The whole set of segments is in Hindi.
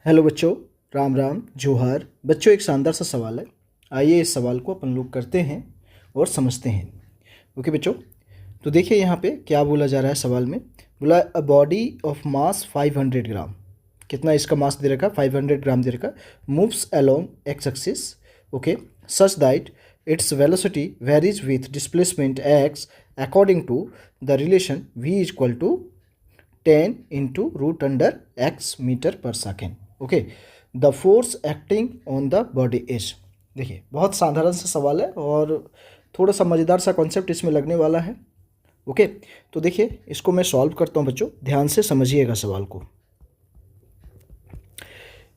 हेलो बच्चों, राम राम जोहार। बच्चों, एक शानदार सा सवाल है। आइए इस सवाल को अपन लोग करते हैं और समझते हैं। ओके बच्चों, तो देखिए यहाँ पे क्या बोला जा रहा है सवाल में। बोला अ बॉडी ऑफ मास 500 ग्राम। कितना इसका मास दे रखा? 500 ग्राम दे रखा। Moves along x axis, okay, such that it's velocity varies with displacement x according to the relation v equal to 10 into root under x metre per second. Okay, the force acting on the body is. देखिए बहुत साधारण सा सवाल है और थोड़ा सा मज़ेदार सा कॉन्सेप्ट इसमें लगने वाला है। ओके, तो देखिए इसको मैं सॉल्व करता हूँ बच्चों, ध्यान से समझिएगा सवाल को।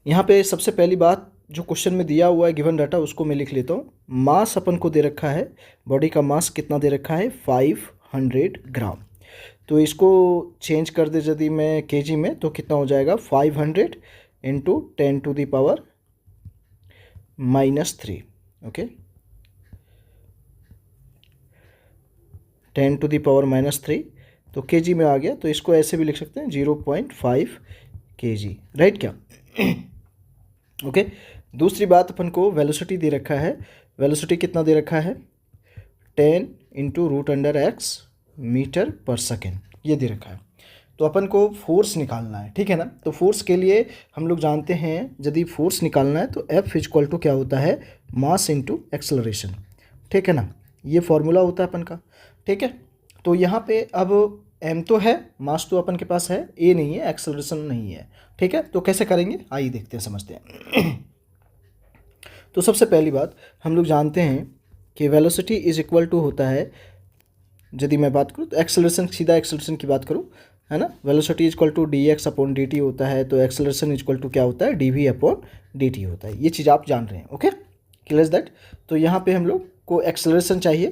यहाँ पे सबसे पहली बात जो क्वेश्चन में दिया हुआ है गिवन डाटा, उसको मैं लिख लेता हूँ। मास अपन को दे रखा है, बॉडी का मास कितना दे रखा है? 500 ग्राम। तो इसको चेंज कर दे यदि मैं केजी में, तो कितना हो जाएगा? 500 into 10 to the power -3। Okay, 10 to the power -3 तो केजी में आ गया। तो इसको ऐसे भी लिख सकते हैं 0.5 केजी, राइट क्या? ओके, दूसरी बात अपन को वेलोसिटी दे रखा है। वेलोसिटी कितना दे रखा है? 10 into root under x metre per second, ये दे रखा है। तो अपन को फोर्स निकालना है, ठीक है ना। तो फोर्स के लिए हम लोग जानते हैं, यदि फोर्स निकालना है तो F इक्वल टू क्या होता है? मास इंटू एक्सेलरेशन, ठीक है ना। ये फॉर्मूला होता है अपन का, ठीक है। तो यहाँ पे अब M तो है, मास तो अपन के पास है, A नहीं है, एक्सेलरेशन नहीं है, ठीक है। तो कैसे करेंगे आइए देखते हैं, समझते हैं। तो सबसे पहली बात हम लोग जानते हैं कि वेलोसिटी इज इक्वल टू होता है, यदि मैं बात करूँ तो एक्सेलरेशन, सीधा एक्सेलरेशन की बात करूँ, है ना। Velocity equal to dx upon dt होता है, तो एक्सेलरेशन इक्वल टू क्या होता है? dv अपॉन dt होता है। ये चीज़ आप जान रहे हैं, ओके, क्लियर दैट। तो यहाँ पे हम लोग को एक्सेलरेशन चाहिए,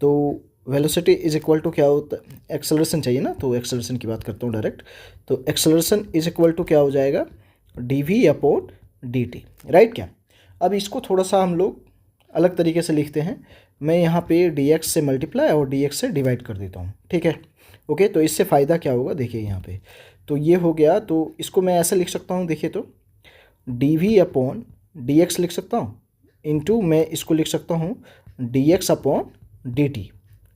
तो वेलोसिटी इज इक्वल टू क्या होता है? एक्सेलरेशन चाहिए ना, तो एक्सेलरेशन की बात करता हूँ डायरेक्ट। तो एक्सेलरेशन इज इक्वल टू क्या हो जाएगा? dv अपॉन dt, राइट क्या? अब इसको थोड़ा सा हम लोग अलग तरीके से लिखते हैं। मैं यहाँ पे dx से मल्टीप्लाई और dx से डिवाइड कर देता हूँ, ठीक है। ओके, तो इससे फ़ायदा क्या होगा देखिए यहाँ पे। तो ये हो गया, तो इसको मैं ऐसे लिख सकता हूँ, देखिए तो dv अपॉन dx लिख सकता हूँ, इंटू मैं इसको लिख सकता हूँ dx अपॉन dt,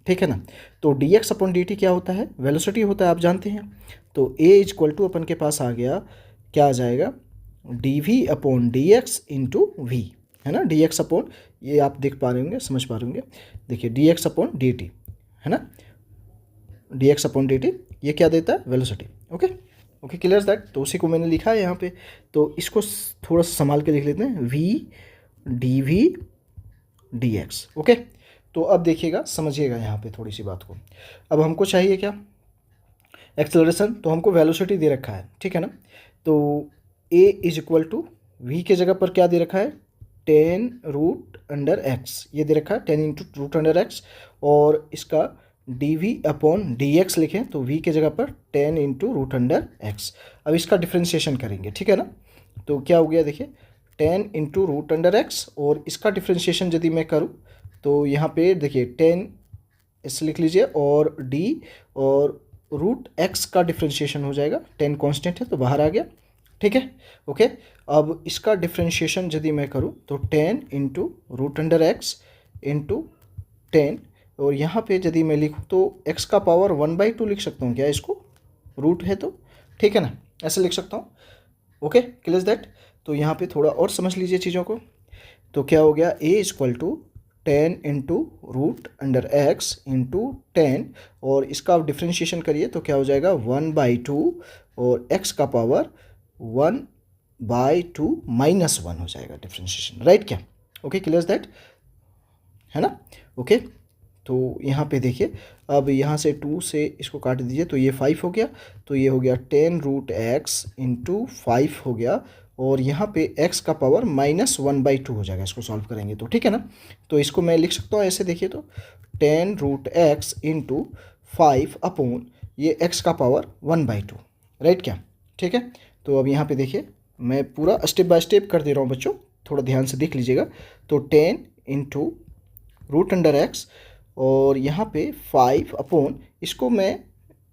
ठीक है ना। तो dx अपॉन dt क्या होता है? वेलोसिटी होता है, आप जानते हैं। तो a इक्वल टू अपन के पास आ गया, क्या आ जाएगा? dv upon dx into v, है ना। dx अपॉन, ये आप देख पा रहे होंगे, समझ पा रहे होंगे, देखिए dx अपॉन dt, है ना। dx अपॉन dt ये क्या देता है? Velocity. Okay okay, clear that. तो उसी को मैंने लिखा है यहाँ पे। तो इसको थोड़ा सा संभाल के लिख लेते हैं, v dv dx। ओके, तो अब देखिएगा, समझिएगा यहाँ पे थोड़ी सी बात को। अब हमको चाहिए क्या? एक्सेलरेशन। तो हमको वेलोसिटी दे रखा है, ठीक है ना। तो a is equal to v के जगह पर क्या दे रखा है? 10 रूट अंडर एक्स, ये दे रखा है 10 इंटू रूट अंडर एक्स। और इसका dv अपॉन dx लिखें तो v के जगह पर 10 इंटू रूट अंडर एक्स। अब इसका डिफ्रेंशिएशन करेंगे, ठीक है ना। तो क्या हो गया देखिए, 10 इंटू रूट अंडर एक्स, और इसका डिफ्रेंशिएशन यदि मैं करूँ तो यहाँ पे देखिए 10 ऐसे लिख लीजिए, और d और रूट x का डिफ्रेंशिएशन हो जाएगा। 10 कांस्टेंट है तो बाहर आ गया, ठीक है। ओके, अब इसका डिफ्रेंशिएशन यदि मैं करूँ तो 10 into root under x into 10, और यहाँ पे यदि मैं लिखूँ तो x का पावर 1/2 लिख सकता हूँ क्या इसको? रूट है तो, ठीक है ना, ऐसे लिख सकता हूँ। Okay, clear that. तो यहाँ पे थोड़ा और समझ लीजिए चीज़ों को। तो क्या हो गया? a equal to 10 into root under x into 10, और इसका आप डिफ्रेंशिएशन करिए तो क्या हो जाएगा? 1/2, और x का पावर 1/2 -1 हो जाएगा डिफ्रेंशिएशन, राइट क्या? ओके, क्लियर दैट, है ना। ओके, तो यहाँ पे देखिए, अब यहाँ से 2 से इसको काट दीजिए तो ये 5 हो गया। तो ये हो गया 10 रूट एक्स इंटू 5 हो गया, और यहाँ पे x का पावर -1/2 हो जाएगा, इसको सॉल्व करेंगे तो, ठीक है ना। तो इसको मैं लिख सकता हूँ ऐसे, देखिए तो 10 रूट एक्स इंटू 5 अपॉन ये x का पावर 1/2, राइट क्या? ठीक है। तो अब यहाँ पे देखिए, मैं पूरा स्टेप बाय स्टेप कर दे रहा हूँ बच्चों, थोड़ा ध्यान से देख लीजिएगा। तो 10 इंटू रूट अंडर एक्स, और यहाँ पे 5 अपॉन, इसको मैं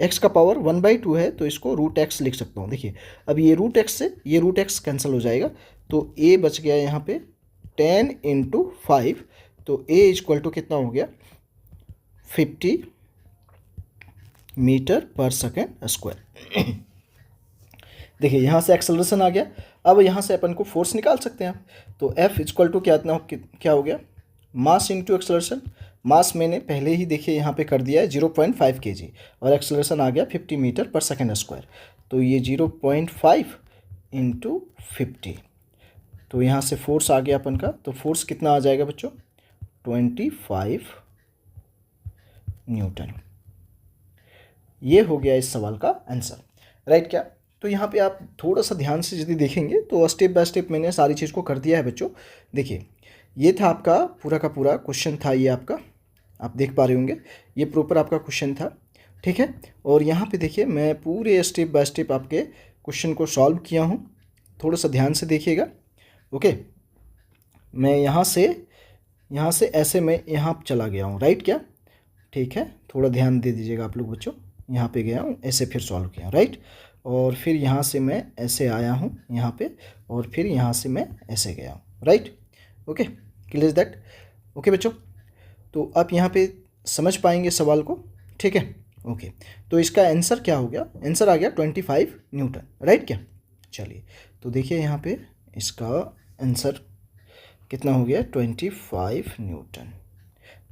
x का पावर 1/2 है तो इसको रूट एक्स लिख सकता हूँ। देखिए अब ये रूट एक्स से ये रूट एक्स कैंसिल हो जाएगा, तो a बच गया यहाँ पे 10 × 5, तो a इक्वल टू कितना हो गया 50 मीटर पर सेकेंड स्क्वायर। देखिए यहाँ से एक्सेलरेशन आ गया। अब यहाँ से अपन को फोर्स निकाल सकते हैं आप, तो F इक्वल टू क्या हो गया मास इंटू एक्सेलरेशन। मास मैंने पहले ही देखिए यहाँ पे कर दिया है 0.5 kg और एक्सेलरेशन आ गया 50 मीटर पर सेकेंड स्क्वायर, तो ये 0.5 × 50, तो यहाँ से फोर्स आ गया अपन का, तो फोर्स कितना आ जाएगा बच्चों 25 न्यूटन। ये हो गया इस सवाल का आंसर, राइट क्या। तो यहाँ पे आप थोड़ा सा ध्यान से यदि देखेंगे तो स्टेप बाय स्टेप मैंने सारी चीज़ को कर दिया है बच्चों। देखिए ये था आपका पूरा का पूरा क्वेश्चन था, ये आपका आप देख पा रहे होंगे ये प्रॉपर आपका क्वेश्चन था, ठीक है। और यहाँ पे देखिए मैं पूरे स्टेप बाय स्टेप आपके क्वेश्चन को सॉल्व किया हूँ, थोड़ा सा ध्यान से देखिएगा। ओके, मैं यहाँ से ऐसे मैं यहाँ चला गया हूँ, राइट क्या, ठीक है। थोड़ा ध्यान दे दीजिएगा आप लोग बच्चों, यहाँ पे गया हूँ ऐसे फिर सॉल्व किया, राइट। और फिर यहाँ से मैं ऐसे आया हूँ यहाँ पे, और फिर यहाँ से मैं ऐसे गया हूँ, right. Okay, clear is that. Okay बच्चों, तो आप यहाँ पे समझ पाएंगे सवाल को, ठीक है। ओके, तो इसका आंसर क्या हो गया, आंसर आ गया 25 न्यूटन, राइट क्या। चलिए तो देखिए यहाँ पे इसका आंसर कितना हो गया 25 न्यूटन।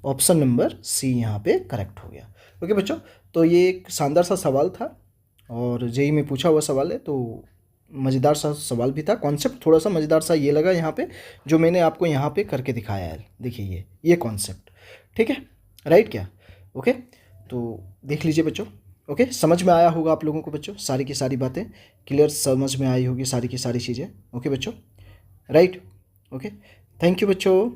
ऑप्शन नंबर सी यहाँ पे करेक्ट हो गया। ओके बच्चों, तो ये एक शानदार सा सवाल था और जेईई में पूछा हुआ सवाल है, तो मज़ेदार सा सवाल भी था। कॉन्सेप्ट थोड़ा सा मज़ेदार सा ये लगा यहाँ पे जो मैंने आपको यहाँ पे करके दिखाया है। देखिए ये कॉन्सेप्ट, ठीक है, राइट क्या। ओके, तो देख लीजिए बच्चों। ओके, समझ में आया होगा आप लोगों को बच्चों, सारी की सारी बातें क्लियर समझ में आई होगी, सारी की सारी चीज़ें। ओके बच्चों, राइट। ओके, थैंक यू बच्चों।